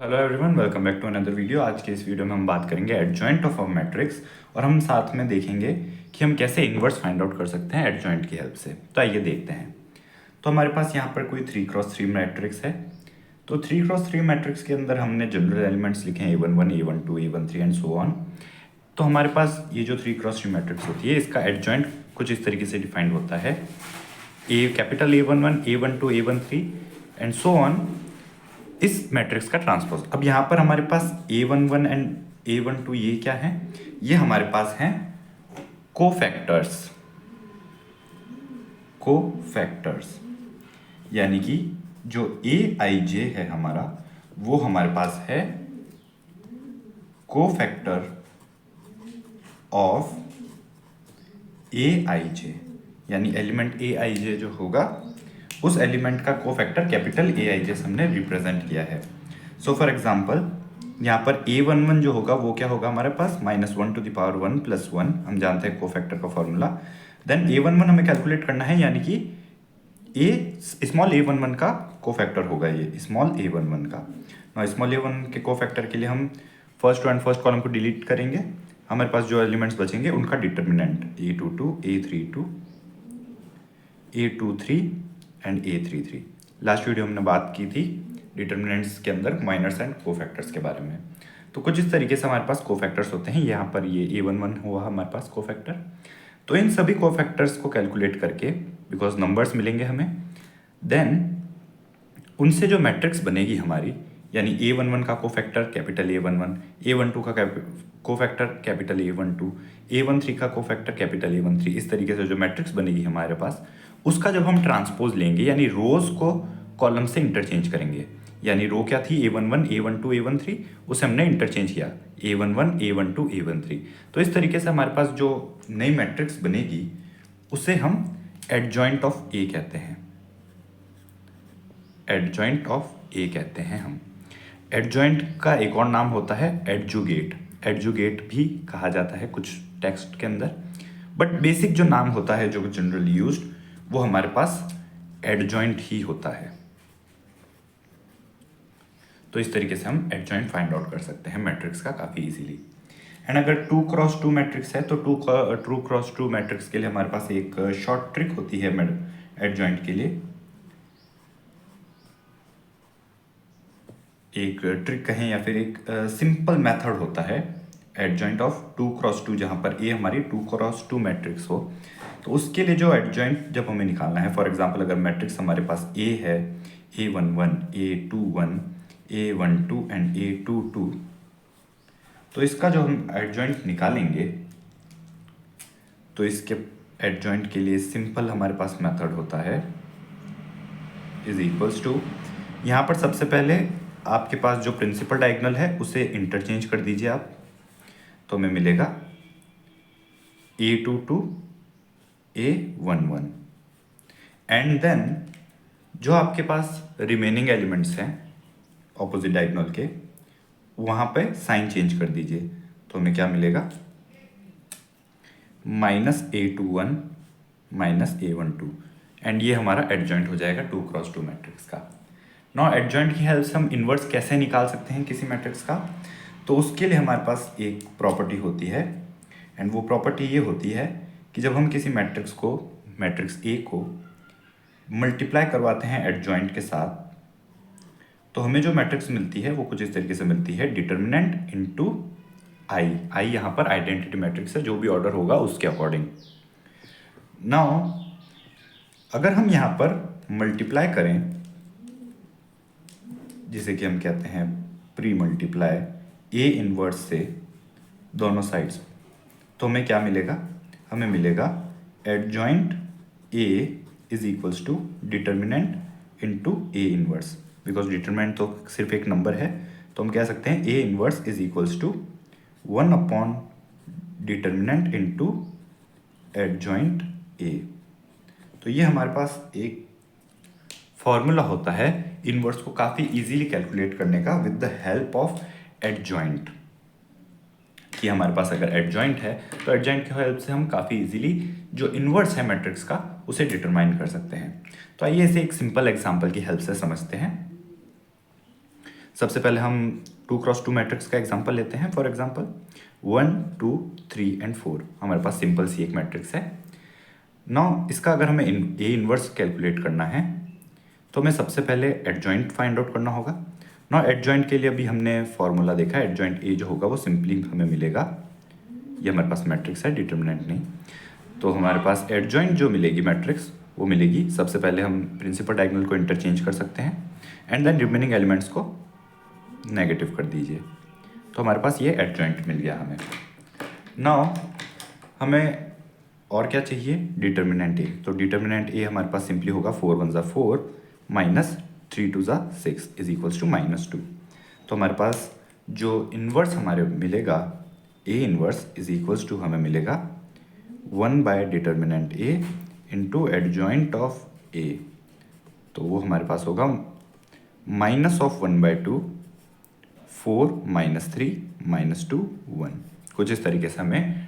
Hello everyone, welcome back to another video. आज के इस वीडियो में हम बात करेंगे एडजॉइंट ऑफ अ मैट्रिक्स और हम साथ में देखेंगे कि हम कैसे इन्वर्स फाइंड आउट कर सकते हैं एडजॉइंट की हेल्प से। तो आइए देखते हैं। तो हमारे पास यहाँ पर कोई 3x3 मैट्रिक्स है। तो 3x3 मैट्रिक्स के अंदर हमने जनरल एलिमेंट्स लिखे हैं A11, A12, A13 and so on. तो हमारे पास ये जो 3x3 मैट्रिक्स होती है, इसका एडजॉइंट कुछ इस तरीके से डिफाइंड होता है। Capital A11, A12, A13 and so on इस मैट्रिक्स का ट्रांसपोज। अब यहाँ पर हमारे पास A11 एंड A12 ये क्या है? ये हमारे पास हैं कोफैक्टर्स। कोफैक्टर्स यानी कि जो Aij है हमारा, वो हमारे पास है कोफैक्टर ऑफ Aij, यानी एलिमेंट Aij जो होगा उस एलिमेंट का कोफैक्टर कैपिटल Aij से हमने रिप्रेजेंट किया है। सो फॉर एग्जांपल यहाँ पर A11 जो होगा वो क्या होगा हमारे पास -1 to the power 1 + 1, हम जानते हैं कोफैक्टर का फॉर्मूला। देन A11 हमें कैलकुलेट करना है, यानी कि स्मॉल a11 का कोफैक्टर होगा ये स्मॉल a11 का। ना स्मॉल a11 के कोफैक्टर के लिए हम first row and first column को डिलीट करेंगे। हमारे पास जो एलिमेंट्स बचेंगे उनका determinant A22, A32, A23 and A33। Last video हमने बात की थी डिटर्मिनेंट्स के अंदर माइनर्स एंड कोफैक्टर्स के बारे में। तो कुछ इस तरीके से हमारे पास कोफैक्टर्स होते हैं। यहाँ पर ये A11 हुआ हमारे पास कोफैक्टर। तो इन सभी कोफैक्टर्स को कैलकुलेट करके, बिकॉज नंबर्स मिलेंगे हमें, देन उनसे जो मैट्रिक्स बनेगी हमारी, यानी A11 का कोफैक्टर कैपिटल A11, A12 का कोफैक्टर कैपिटल A12, A13 का कोफैक्टर कैपिटल A13, इस तरीके से जो मैट्रिक्स बनेगी हमारे पास, उसका जब हम ट्रांसपोज लेंगे यानी रोज को कॉलम से इंटरचेंज करेंगे। यानी रो क्या थी A11, A12, A13, उसे हमने इंटरचेंज किया A11, A12, A13। तो इस तरीके से हमारे पास जो नई मैट्रिक्स बनेगी उसे हम एडजॉइंट ऑफ ए कहते हैं। एडजॉइंट ऑफ ए कहते हैं हम। एडजॉइंट का एक और नाम होता है एडजुगेट। एडजुगेट भी कहा जाता है कुछ टेक्स्ट के अंदर, बट बेसिक जो नाम होता है जो जनरली यूज्ड, वो हमारे पास एडजॉइंट ही होता है। तो इस तरीके से हम एडजॉइंट फाइंड आउट कर सकते हैं मैट्रिक्स का काफ़ी इजीली। एंड अगर 2x2 मैट्रिक्स है तो 2x2 मैट्रिक्स के लिए हमारे पास एक शॉर्ट ट्रिक होती है एडजॉइंट के लिए। एक ट्रिक कहें या फिर एक सिंपल मेथड होता है एडजॉइंट ऑफ 2x2, जहाँ पर ए हमारी 2x2 मैट्रिक्स हो। तो उसके लिए जो एडजॉइंट जब हमें निकालना है, फॉर एग्जांपल अगर मैट्रिक्स हमारे पास ए है, A11, A21, A12 and A22, तो इसका जो हम एडजॉइंट निकालेंगे, तो इसके एडजॉइंट के लिए सिंपल हमारे पास मेथड होता है इज इक्वल्स टू, यहाँ पर सबसे पहले आपके पास जो प्रिंसिपल डायगोनल है उसे इंटरचेंज कर दीजिए आप। तो हमें मिलेगा A22, A11 एंड देन जो आपके पास रिमेनिंग एलिमेंट्स हैं ऑपोजिट डायगोनल के, वहाँ पे साइन चेंज कर दीजिए। तो हमें क्या मिलेगा -A21 -A12, एंड ये हमारा एडजॉइंट हो जाएगा 2x2 मैट्रिक्स का। नाउ एडजॉइंट की हेल्प से हम इन्वर्स कैसे निकाल सकते हैं किसी मैट्रिक्स का? तो उसके लिए हमारे पास एक प्रॉपर्टी होती है, एंड वो प्रॉपर्टी ये होती है कि जब हम किसी मैट्रिक्स को, मैट्रिक्स ए को मल्टीप्लाई करवाते हैं एडजॉइंट के साथ, तो हमें जो मैट्रिक्स मिलती है वो कुछ इस तरीके से मिलती है, डिटर्मिनेंट इनटू आई। आई यहाँ पर आइडेंटिटी मैट्रिक्स है, जो भी ऑर्डर होगा उसके अकॉर्डिंग। नाउ अगर हम यहाँ पर मल्टीप्लाई करें, जिसे कि हम कहते हैं प्री मल्टीप्लाई ए इनवर्स से दोनों साइड्स, तो हमें क्या मिलेगा? हमें मिलेगा adjoint A is equals to determinant into A inverse. Because determinant तो सिर्फ एक नंबर है, तो हम कह सकते हैं A inverse is equals to 1 upon determinant into adjoint A. तो ये हमारे पास एक फॉर्मूला होता है इनवर्स को काफ़ी इजीली कैलकुलेट करने का with the help of adjoint. कि हमारे पास अगर एडजॉइंट है तो एडजॉइंट की हेल्प से हम काफ़ी इजीली जो इनवर्स है मैट्रिक्स का उसे डिटरमाइन कर सकते हैं। तो आइए इसे एक सिंपल एग्जांपल की हेल्प से समझते हैं। सबसे पहले हम 2x2 मैट्रिक्स का एग्जांपल लेते हैं। फॉर एग्जांपल 1 2 3 एंड 4 हमारे पास सिंपल सी एक मैट्रिक्स है। नाउ इसका अगर हमें ए इन्वर्स कैलकुलेट करना है तो हमें सबसे पहले एडजॉइंट फाइंड आउट करना होगा। नाउ एडजॉइंट के लिए अभी हमने फॉर्मूला देखा, एडजॉइंट ए जो होगा वो सिंपली हमें मिलेगा, ये हमारे पास मैट्रिक्स है, डिटर्मिनेंट नहीं। तो हमारे पास एडजॉइंट जो मिलेगी मैट्रिक्स वो मिलेगी, सबसे पहले हम प्रिंसिपल डायगोनल को इंटरचेंज कर सकते हैं एंड देन रिमेनिंग एलिमेंट्स को नेगेटिव कर दीजिए। तो हमारे पास ये एडजॉइंट मिल गया हमें। नाउ हमें और क्या चाहिए, डिटर्मिनेंट ए। तो डिटर्मिनेंट ए हमारे पास सिंपली होगा 4 1 = 4 माइनस 3 2 = 6 इज इक्वल्स टू -2। तो हमारे पास जो इन्वर्स हमारे मिलेगा A inverse is equals to हमें मिलेगा 1/डिटर्मिनेंट ए इंटू एडजॉइंट ऑफ ए। तो वो हमारे पास होगा -1/2 4 -3 -2 1। कुछ इस तरीके से हमें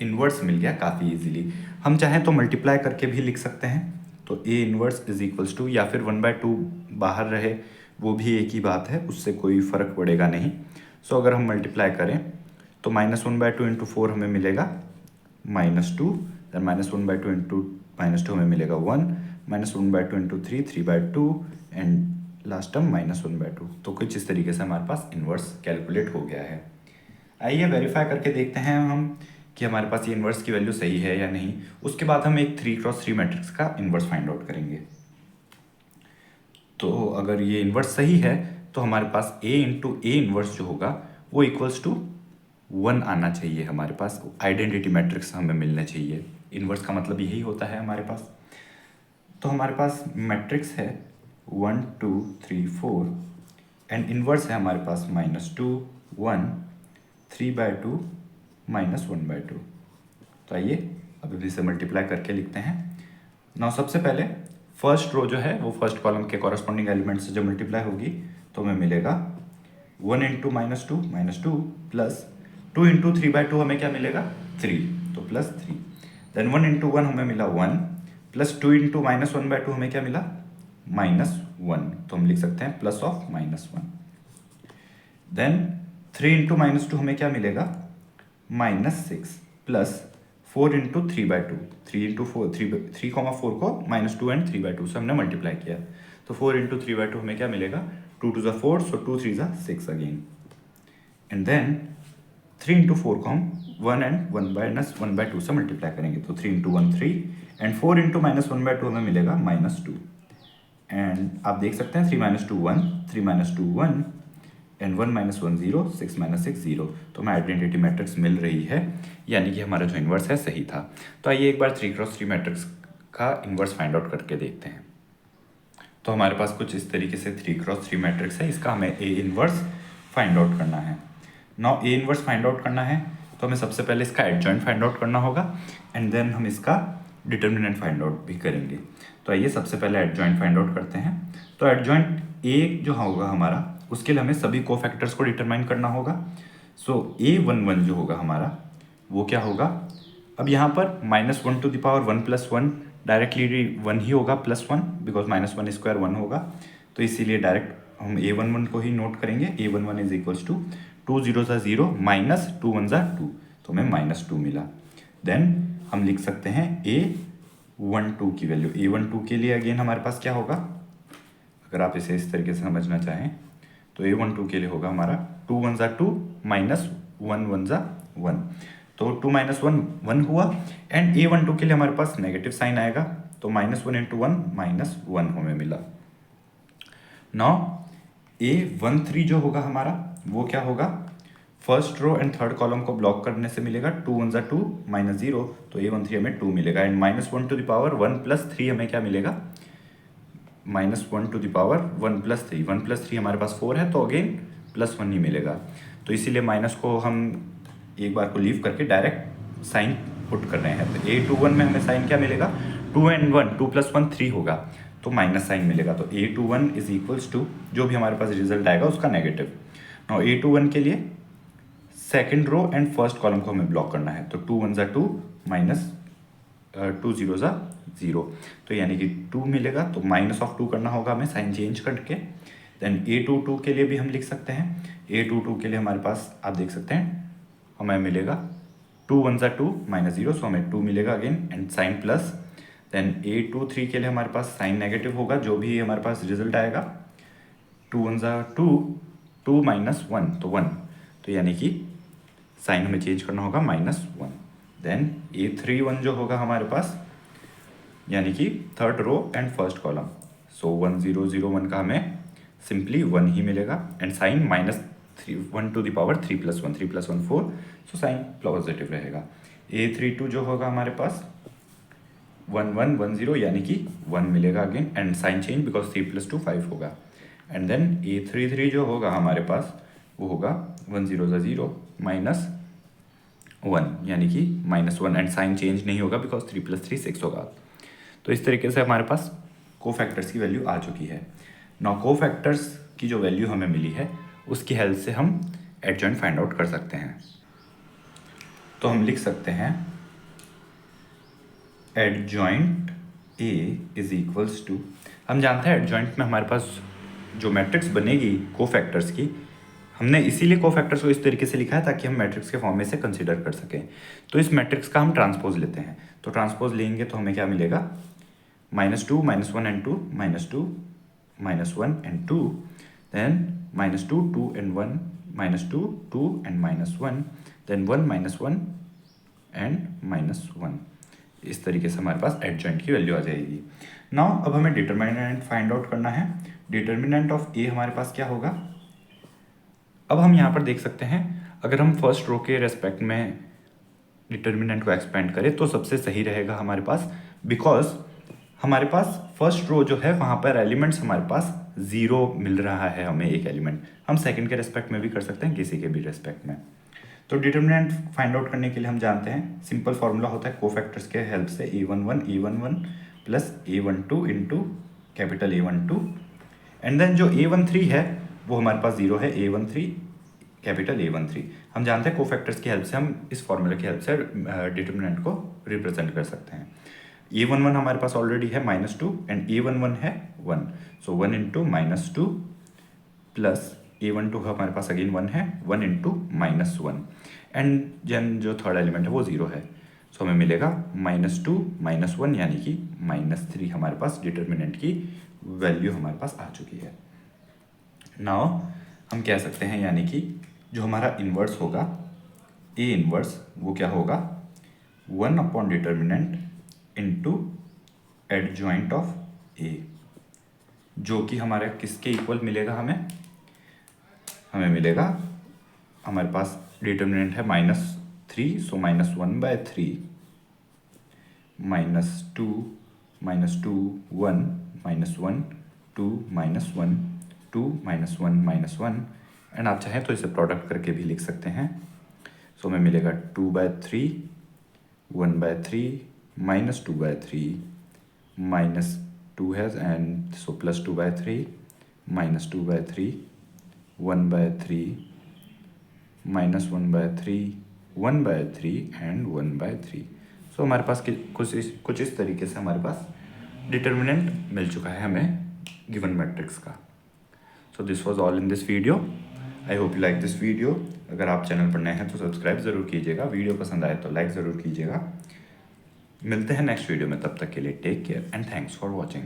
इन्वर्स मिल गया काफ़ी इजीली। हम चाहें तो मल्टीप्लाई करके भी लिख सकते हैं, तो A inverse is equals to, या फिर 1/2 बाहर रहे वो भी एक ही बात है, उससे कोई फ़र्क पड़ेगा नहीं। सो अगर हम मल्टीप्लाई करें तो -1/2 इंटू 4 हमें मिलेगा -2, देन -1/2 इंटू -2 हमें मिलेगा 1, -1/2 इंटू 3 3/2 एंड लास्ट टर्म -1/2। तो कुछ इस तरीके से हमारे पास इन्वर्स कैलकुलेट हो गया है। आइए वेरीफाई करके देखते हैं हम कि हमारे पास ये इन्वर्स की वैल्यू सही है या नहीं। उसके बाद हम एक 3x3 मैट्रिक्स का इन्वर्स फाइंड आउट करेंगे। तो अगर ये इन्वर्स सही है तो हमारे पास a इंटू ए इन्वर्स जो होगा वो इक्वल्स टू 1 आना चाहिए। हमारे पास आइडेंटिटी मैट्रिक्स हमें मिलना चाहिए। इन्वर्स का मतलब यही होता है हमारे पास। तो हमारे पास मैट्रिक्स है 1 2 3 4 एंड इन्वर्स है हमारे पास -2 1 3/2 -1/2। तो आइए अब इसे मल्टीप्लाई करके लिखते हैं। नाउ सबसे पहले फर्स्ट रो जो है वो फर्स्ट कॉलम के कॉरस्पॉन्डिंग एलिमेंट से जब मल्टीप्लाई होगी तो हमें मिलेगा 1 इंटू -2 प्लस 2 इंटू 3/2 हमें क्या मिलेगा 3, तो +3। देन 1 इंटू 1 हमें मिला 1 प्लस 2 इंटू -1/2 हमें क्या मिला -1, तो हम लिख सकते हैं +(-1). देन 3 इंटू -2 हमें क्या मिलेगा -6 प्लस 4 इंटू 3/2, 3 इंटू 4 3,4 को -2 एंड 3/2 से हमने मल्टीप्लाई किया, तो 4 इंटू 3/2 हमें क्या मिलेगा 2 2 = 4, so 2 3 = 6 again. And then 3 into 4 को हम 1 एंड 1/2 से मल्टीप्लाई करेंगे, तो 3 इंटू 1 3 एंड 4 इंटू -1/2 हमें मिलेगा -2। एंड आप देख सकते हैं 3 - 2 1, 3 - 2 1 एंड 1 - 1 0, 6 - 6 0। तो हमें आइडेंटिटी मैट्रिक्स मिल रही है, यानी कि हमारा जो इन्वर्स है सही था। तो आइए एक बार 3x3 मैट्रिक्स का इन्वर्स फाइंड आउट करके देखते हैं। तो हमारे पास कुछ इस तरीके से 3x3 मैट्रिक्स है, इसका हमें ए इन्वर्स फाइंड आउट करना है। Now A inverse find out करना है तो हमें सबसे पहले इसका एडजॉइंट फाइंड आउट करना होगा एंड देन हम इसका डिटर्मिनेंट फाइंड आउट भी करेंगे। तो आइए सबसे पहले एडजॉइंट फाइंड आउट करते हैं। तो एडजॉइंट ए जो होगा हमारा, उसके लिए हमें सभी कोफैक्टर्स को डिटरमाइन करना होगा। सो A11 जो होगा हमारा वो क्या होगा, अब यहाँ पर -1 टू द पावर 1 + 1 डायरेक्टली 1 ही होगा +1, बिकॉज -1² 1 होगा, तो इसीलिए डायरेक्ट हम A11 को ही नोट करेंगे। A11 इज इक्वल्स टू 2 0 = 0 -2 1 = 2, तो हमें -2 मिला। देन हम लिख सकते हैं A12 की वैल्यू। A12 के लिए अगेन हमारे पास क्या होगा, अगर आप इसे इस तरीके से समझना चाहें तो A12 के लिए होगा हमारा 2 1 = 2 -1 1 = 1, तो 2 - 1 1 हुआ। एंड A12 के लिए हमारे पास नेगेटिव साइन आएगा, तो -1 इंटू 1 -1 हमें मिला। नाउ A13 जो होगा हमारा वो क्या होगा, first row and third column को ब्लॉक करने से मिलेगा 2 1 = 2 -0, तो A13 हमें 2 मिलेगा। एंड -1 टू द पावर 1 + 3 हमें क्या मिलेगा, -1 टू द पावर 1 + 3, 1 + 3 हमारे पास 4 है, तो अगेन +1 ही मिलेगा। तो इसीलिए माइनस को हम एक बार को लीव करके डायरेक्ट साइन पुट कर रहे हैं। तो A21 में हमें साइन क्या मिलेगा, 2 and 1 2 + 1 3 होगा, तो माइनस साइन मिलेगा। तो A21 इज इक्वल्स टू जो भी हमारे पास रिजल्ट आएगा उसका नेगेटिव। नाउ A21 के लिए second row and first column को हमें ब्लॉक करना है, तो 2 1 = 2 -2 0 = 0, तो यानी कि 2 मिलेगा, तो -2 करना होगा हमें साइन चेंज करके। देन A22 के लिए भी हम लिख सकते हैं। A22 के लिए हमारे पास आप देख सकते हैं हमें मिलेगा 2 1 ज़ा 2 -0, सो हमें 2 मिलेगा again and sign plus. Then A23 के लिए हमारे पास साइन नेगेटिव होगा, जो भी हमारे पास रिजल्ट आएगा 2 1 ज़ा 2, 2 -1 तो 1, तो यानी कि साइन हमें चेंज करना होगा -1। देन A31 जो होगा हमारे पास यानी कि third row and first column, so 1 0 0 1 का हमें सिंपली 1 ही मिलेगा and sign -1 to the power 3 + 1 3 + 1 4, so sign positive रहेगा। A32 जो होगा हमारे पास 1 1 1 0 यानी कि 1 मिलेगा again and sign change because 3 + 2 5 होगा। एंड देन A33 जो होगा हमारे पास वो होगा 1 0 ज़ा 0 -1 यानी कि -1 एंड साइन चेंज नहीं होगा बिकॉज 3 + 3 6 होगा। तो इस तरीके से हमारे पास कोफैक्टर्स की वैल्यू आ चुकी है। नाउ कोफैक्टर्स की जो वैल्यू हमें मिली है उसकी हेल्प से हम एडजॉइंट फाइंड आउट कर सकते हैं। तो हम लिख सकते हैं adjoint A is equals to, हम जानते हैं एडजॉइंट में हमारे पास जो मैट्रिक्स बनेगी कोफैक्टर्स की, हमने इसीलिए कोफैक्टर्स को इस तरीके से लिखा है ताकि हम मैट्रिक्स के फॉर्म में से कंसीडर कर सकें। तो इस मैट्रिक्स का हम ट्रांसपोज लेते हैं, तो ट्रांसपोज लेंगे तो हमें क्या मिलेगा -2 -1 and 2 -2 -1 and 2, then -2 2 and 1 -2 2 and -1, then 1 -1 and -1। इस तरीके से हमारे पास एडजॉइंट की वैल्यू आ जाएगी। नाउ अब हमें डिटर्मिनेंट फाइंड आउट करना है। डिटर्मिनेंट ऑफ ए हमारे पास क्या होगा, अब हम यहाँ पर देख सकते हैं अगर हम फर्स्ट रो के रेस्पेक्ट में डिटर्मिनेंट को एक्सपेंड करें तो सबसे सही रहेगा हमारे पास, बिकॉज हमारे पास फर्स्ट रो जो है वहाँ पर एलिमेंट्स हमारे पास 0 मिल रहा है हमें एक एलिमेंट, हम सेकंड के रेस्पेक्ट में भी कर सकते हैं किसी के भी रेस्पेक्ट में। तो डिटर्मिनेंट फाइंड आउट करने के लिए हम जानते हैं सिंपल फार्मूला होता है कोफैक्टर्स के हेल्प से A11 plus A12 into capital A12, and then जो A13 है वो हमारे पास 0 है, A13 कैपिटल A13। हम जानते हैं कोफैक्टर्स की हेल्प से हम इस फॉर्मूला की हेल्प से डिटर्मिनेंट को रिप्रेजेंट कर सकते हैं। A11 हमारे पास ऑलरेडी है -2 एंड A11 है 1, सो 1 इंटू -2 प्लस A12 हमारे पास अगेन 1 है, 1 इंटू -1 एंड जन जो थर्ड एलिमेंट है वो 0 है, सो हमें मिलेगा -2 -1 यानी कि -3 हमारे पास डिटर्मिनेंट की वैल्यू हमारे पास आ चुकी है। नाउ हम कह सकते हैं यानी कि जो हमारा इन्वर्स होगा A इन्वर्स वो क्या होगा 1 upon determinant into adjoint of A, जो कि हमारे किसके इक्वल मिलेगा हमें मिलेगा हमारे पास डिटर्मिनेंट है -3, सो -1/3 -2 -2 1 -1 2 -1 2 -1 -1, एंड आप चाहें तो इसे प्रोडक्ट करके भी लिख सकते हैं, सो हमें मिलेगा 2/3 1/3 -2/3 -2 है एंड सो +2/3 -2/3 1/3 -1/3 1/3 एंड 1/3। सो हमारे पास कुछ इस तरीके से हमारे पास डिटर्मिनेंट मिल चुका है हमें गिवन मैट्रिक्स का। So this was all in this video. I hope you like this video. अगर आप चैनल पर नए हैं तो सब्सक्राइब ज़रूर कीजिएगा, वीडियो पसंद आए तो लाइक ज़रूर कीजिएगा। मिलते हैं नेक्स्ट वीडियो में, तब तक के लिए take care and thanks for watching.